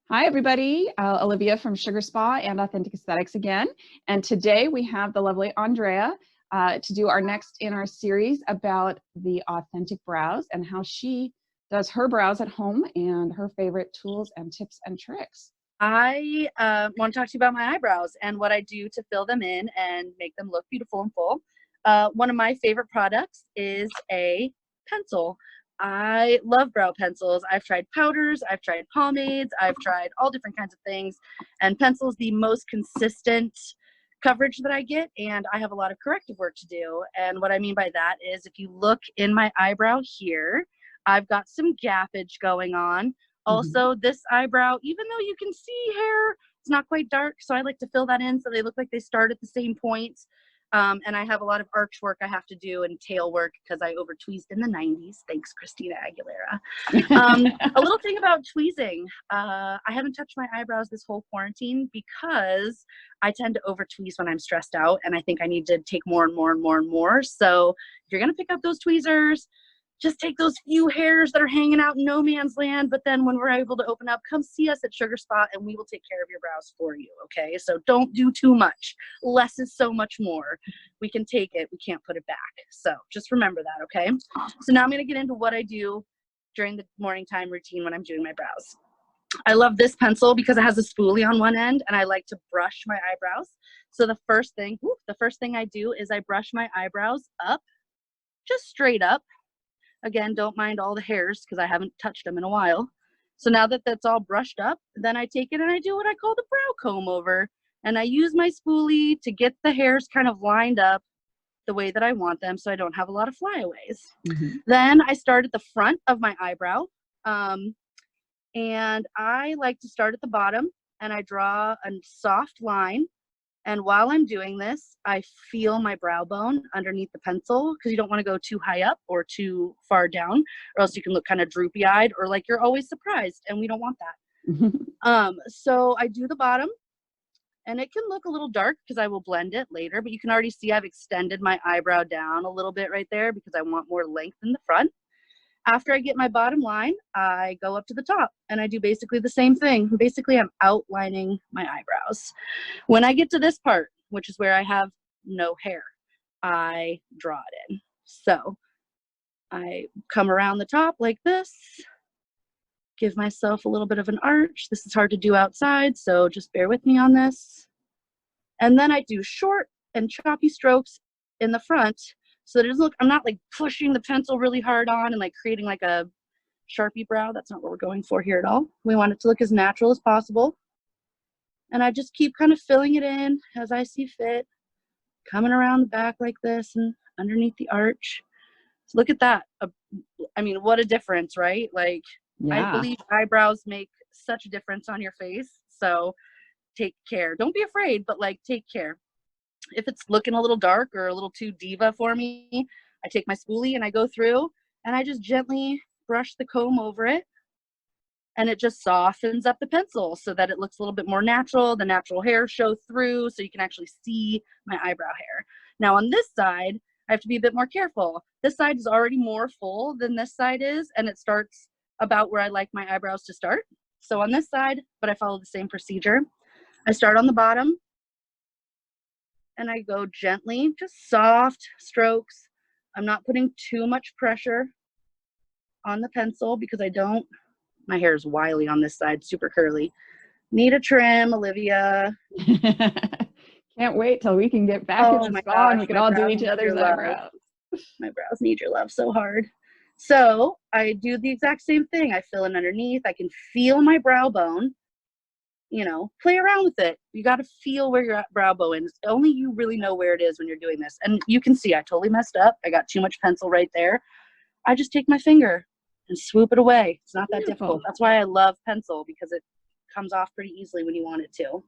Hi, everybody. Olivia from Sugar Spa and Authentic Aesthetics again. And today we have the lovely Andrea to do our next in our series about the authentic brows and how she does her brows at home and her favorite tools and tips and tricks. I want to talk to you about my eyebrows and what I do to fill them in and make them look beautiful and full. One of my favorite products is a pencil. I love brow pencils. I've tried powders, I've tried pomades, I've tried all different kinds of things, and pencil is the most consistent coverage that I get, and I have a lot of corrective work to do. And what I mean by that is if you look in my eyebrow here, I've got some gappage going on. Also, this eyebrow, even though you can see hair, it's not quite dark, so I like to fill that in so they look like they start at the same point. And I have a lot of arch work I have to do and tail work because I over tweezed in the 90s. Thanks, Christina Aguilera. A little thing about tweezing. I haven't touched my eyebrows this whole quarantine because I tend to over tweeze when I'm stressed out, and I think I need to take more and more and more and more. So if you're going to pick up those tweezers, just take those few hairs that are hanging out in no man's land, but then when we're able to open up, come see us at Sugar Spot and we will take care of your brows for you, okay? So don't do too much. Less is so much more. We can take it, we can't put it back. So just remember that, okay? So now I'm gonna get into what I do during the morning time routine when I'm doing my brows. I love this pencil because it has a spoolie on one end and I like to brush my eyebrows. So the first thing I do is I brush my eyebrows up, just straight up. Again, don't mind all the hairs because I haven't touched them in a while. So now that that's all brushed up, then I take it and I do what I call the brow comb over. And I use my spoolie to get the hairs kind of lined up the way that I want them so I don't have a lot of flyaways. Then I start at the front of my eyebrow. And I like to start at the bottom and I draw a soft line. And while I'm doing this, I feel my brow bone underneath the pencil because you don't want to go too high up or too far down, or else you can look kind of droopy-eyed or like you're always surprised, and we don't want that. So I do the bottom, and it can look a little dark because I will blend it later, but you can already see I've extended my eyebrow down a little bit right there because I want more length in the front. After I get my bottom line, I go up to the top and I do basically the same thing. Basically, I'm outlining my eyebrows. When I get to this part, which is where I have no hair, I draw it in. So I come around the top like this, give myself a little bit of an arch. This is hard to do outside, so just bear with me on this. And then I do short and choppy strokes in the front so that it doesn't look, I'm not like pushing the pencil really hard on and like creating like a Sharpie brow. That's not what we're going for here at all. We want it to look as natural as possible. And I just keep kind of filling it in as I see fit, coming around the back like this and underneath the arch. So look at that. I mean, what a difference, right? Like, I believe eyebrows make such a difference on your face. So take care. Don't be afraid, but like, take care. If it's looking a little dark or a little too diva for me, I take my spoolie and I go through and I just gently brush the comb over it. And it just softens up the pencil so that it looks a little bit more natural. The natural hairs show through so you can actually see my eyebrow hair. Now on this side, I have to be a bit more careful. This side is already more full than this side is, and it starts about where I like my eyebrows to start. So on this side, but I follow the same procedure. I start on the bottom, and I go gently, just soft strokes. I'm not putting too much pressure on the pencil because my hair is wily on this side, super curly. Need a trim, Olivia. Can't wait till we can get back in the spa and we can all do each other's eyebrows. My brows need your love so hard. So I do the exact same thing. I fill in underneath. I can feel my brow bone. You know, play around with it. You got to feel where your brow bone is. Only you really know where it is when you're doing this. And you can see I totally messed up. I got too much pencil right there. I just take my finger and swoop it away. It's not that difficult. That's why I love pencil, because it comes off pretty easily when you want it to.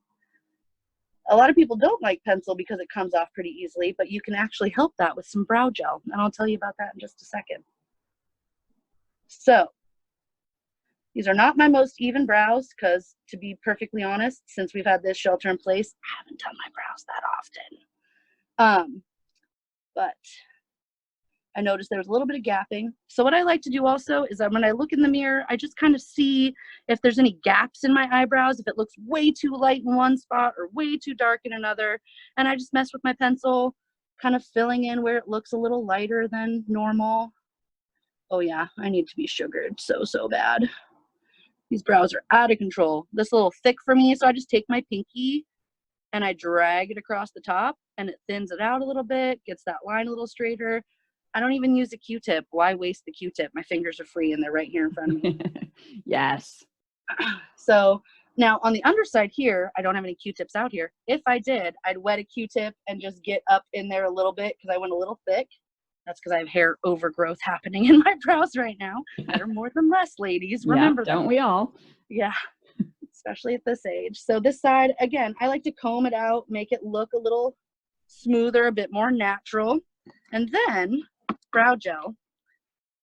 A lot of people don't like pencil because it comes off pretty easily, but you can actually help that with some brow gel. And I'll tell you about that in just a second. So these are not my most even brows because, to be perfectly honest, since we've had this shelter in place, I haven't done my brows that often. But I noticed there was a little bit of gapping. So what I like to do also is that when I look in the mirror, I just kind of see if there's any gaps in my eyebrows, if it looks way too light in one spot or way too dark in another. And I just mess with my pencil, kind of filling in where it looks a little lighter than normal. Oh yeah, I need to be sugared so bad. These brows are out of control. This is a little thick for me, so I just take my pinky and I drag it across the top and it thins it out a little bit, gets that line a little straighter. I don't even use a Q-tip. Why waste the Q-tip? My fingers are free and they're right here in front of me. Yes. So now on the underside here, I don't have any Q-tips out here. If I did, I'd wet a Q-tip and just get up in there a little bit because I went a little thick. That's because I have hair overgrowth happening in my brows right now. Better more than less, ladies. Remember that. Don't we all? Yeah, especially at this age. So this side, again, I like to comb it out, make it look a little smoother, a bit more natural. And then brow gel.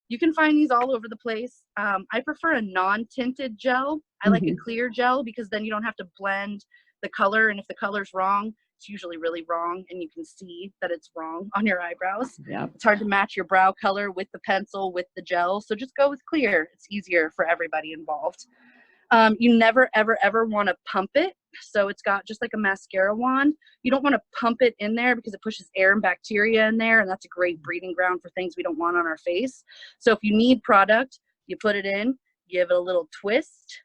You can find these all over the place. I prefer a non-tinted gel. I like a clear gel because then you don't have to blend the color. And if the color's wrong, it's usually really wrong and you can see that it's wrong on your eyebrows. Yeah. It's hard to match your brow color with the pencil, with the gel. So just go with clear. It's easier for everybody involved. You never, ever want to pump it. So it's got just like a mascara wand. You don't want to pump it in there because it pushes air and bacteria in there. And that's a great breeding ground for things we don't want on our face. So if you need product, you put it in, give it a little twist,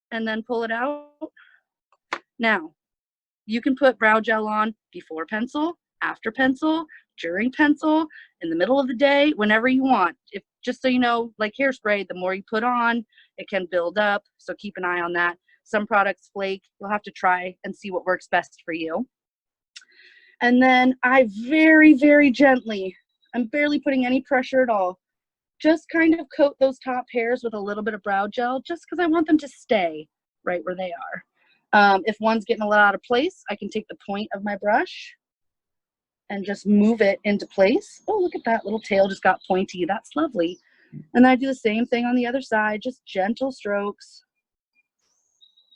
and then pull it out. Now, you can put brow gel on before pencil, after pencil, during pencil, in the middle of the day, whenever you want. If just so you know, like hairspray, the more you put on, it can build up. So keep an eye on that. Some products flake. You'll have to try and see what works best for you. And then I very gently, I'm barely putting any pressure at all, just kind of coat those top hairs with a little bit of brow gel just because I want them to stay right where they are. If one's getting a little out of place, I can take the point of my brush and just move it into place. Oh, look at that little tail just got pointy. That's lovely. And then I do the same thing on the other side, just gentle strokes.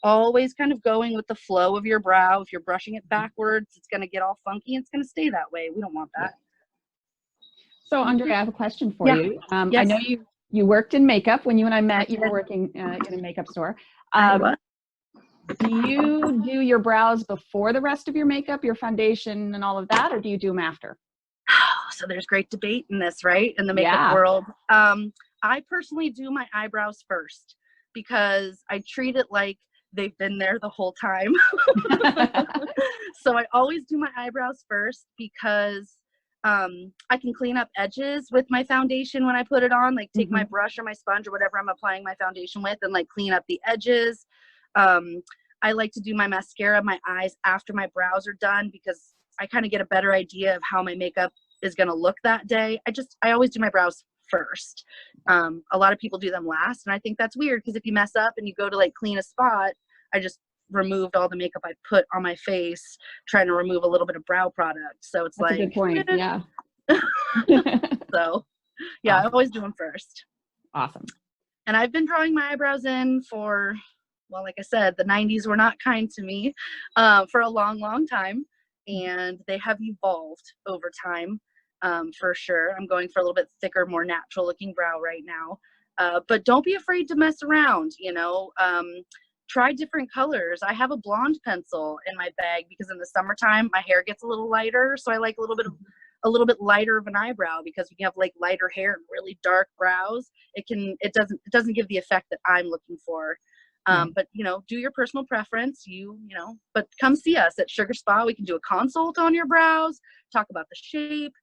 Always kind of going with the flow of your brow. If you're brushing it backwards, it's going to get all funky and it's going to stay that way. We don't want that. So Andrea, I have a question for you. Yes. I know you worked in makeup. When you and I met, you were working in a makeup store. Do you do your brows before the rest of your makeup, your foundation and all of that, or do you do them after? So there's great debate in this, right? In the makeup world. I personally do my eyebrows first because I treat it like they've been there the whole time. So I always do my eyebrows first because I can clean up edges with my foundation when I put it on, like take my brush or my sponge or whatever I'm applying my foundation with and like clean up the edges. I like to do my mascara, my eyes after my brows are done because I kind of get a better idea of how my makeup is going to look that day. I always do my brows first. A lot of people do them last. And I think that's weird because if you mess up and you go to like clean a spot, I just removed all the makeup I put on my face, trying to remove a little bit of brow product. So it's that's like, a good point. Yeah. So yeah, awesome. I always do them first. Awesome. And I've been drawing my eyebrows in for, well, like I said, the 90s were not kind to me for a long time. And they have evolved over time, for sure. I'm going for a little bit thicker, more natural looking brow right now. But don't be afraid to mess around, you know. Try different colors. I have a blonde pencil in my bag because in the summertime my hair gets a little lighter. So I like a little bit lighter of an eyebrow because when you have like lighter hair and really dark brows, it doesn't give the effect that I'm looking for. But you know, do your personal preference, you know, but come see us at Sugar Spa. We can do a consult on your brows, talk about the shape,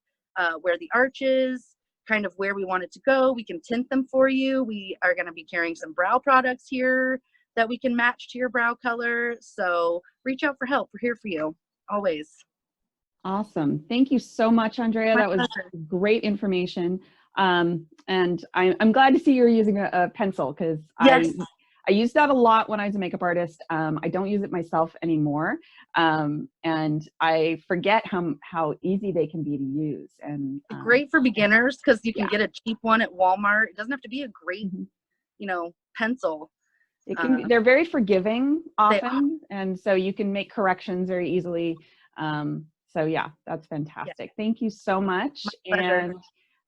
where the arch is, kind of where we want it to go. We can tint them for you. We are going to be carrying some brow products here that we can match to your brow color. So reach out for help. We're here for you always. Awesome. Thank you so much, Andrea. That was great information. And I'm glad to see you're using a pencil because I used that a lot when I was a makeup artist. I don't use it myself anymore. And I forget how easy they can be to use. And great for beginners because you can get a cheap one at Walmart. It doesn't have to be a great, you know, pencil. They're very forgiving often. And so you can make corrections very easily. So yeah, that's fantastic. Thank you so much. And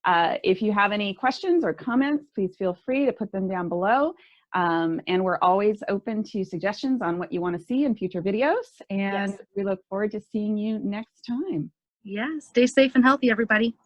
If you have any questions or comments, please feel free to put them down below. And we're always open to suggestions on what you want to see in future videos. And Yes. we look forward to seeing you next time. Yeah. Stay safe and healthy, everybody.